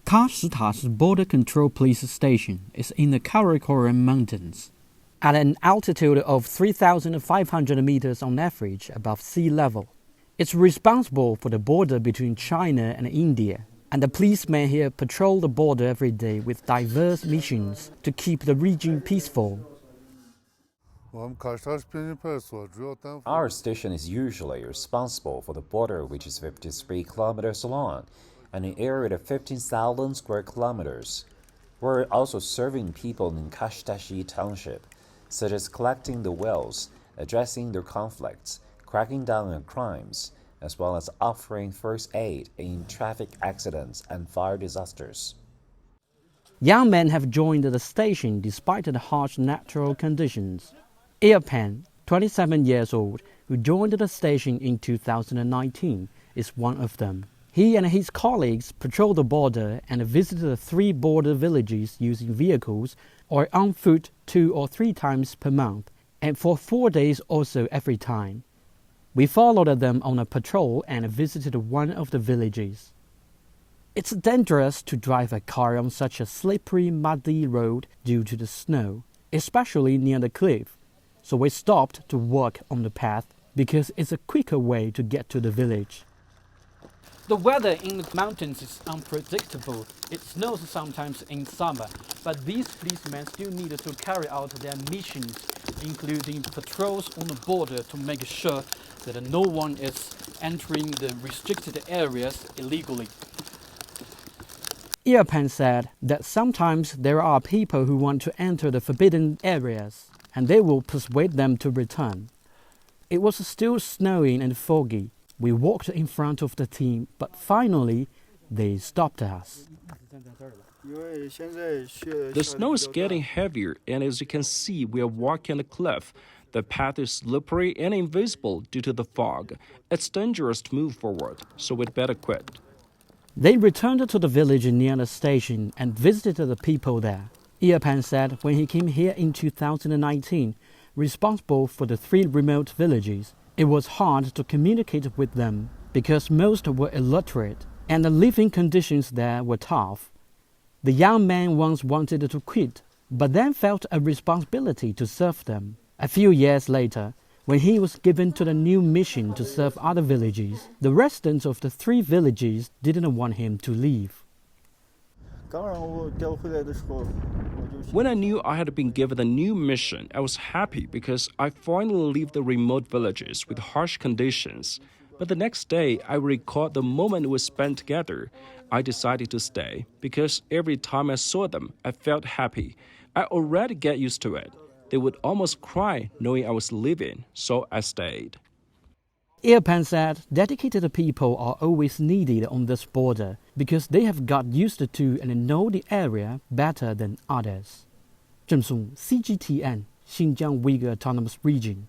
Kashita's border control police station is in the Karakorum Mountains. At an altitude of 3,500 meters on average above sea level. It's responsible for the border between China and India, and the policemen here patrol the border every day with diverse missions to keep the region peaceful. Our station is usually responsible for the border, which is 53 kilometers long and an area of 15,000 square kilometers. We're also serving people in Kashitashi Township, such as collecting the whales, addressing their conflicts, cracking down on crimes, as well as offering first aid in traffic accidents and fire disasters. Young men have joined the station despite the harsh natural conditions. Pan, 27 years old, who joined the station in 2019, is one of them. He and his colleagues patrol the border and visit the 3 border villages using vehicles or on foot 2 or 3 times per month, and for 4 days also every time. We followed them on a patrol and visited one of the villages. It's dangerous to drive a car on such a slippery, muddy road due to the snow, especially near the cliff. So we stopped to walk on the path because it's a quicker way to get to the village. The weather in the mountains is unpredictable. It snows sometimes in summer, but these policemen still need to carry out their missions, including patrols on the border to make sure that no one is entering the restricted areas illegally. Pan said that sometimes there are people who want to enter the forbidden areas, and they will persuade them to return. It was still snowing and foggy. We walked in front of the team, but finally, they stopped us. The snow is getting heavier, and as you can see, we are walking on a cliff. The path is slippery and invisible due to the fog. It's dangerous to move forward, so we'd better quit. They returned to the village near the station and visited the people there. Pan said when he came here in 2019, responsible for the 3 remote villages, it was hard to communicate with them because most were illiterate and the living conditions there were tough. The young man once wanted to quit, but then felt a responsibility to serve them. A few years later, when he was given to the new mission to serve other villages, the residents of the 3 villages didn't want him to leave. When I knew I had been given a new mission, I was happy because I finally left the remote villages with harsh conditions. But the next day, I recalled the moment we spent together. I decided to stay because every time I saw them, I felt happy. I already get used to it. They would almost cry knowing I was leaving, so I stayed. Pan said dedicated people are always needed on this border because they have got used to and know the area better than others. Zheng Songwu, CGTN, Xinjiang Uygur Autonomous Region.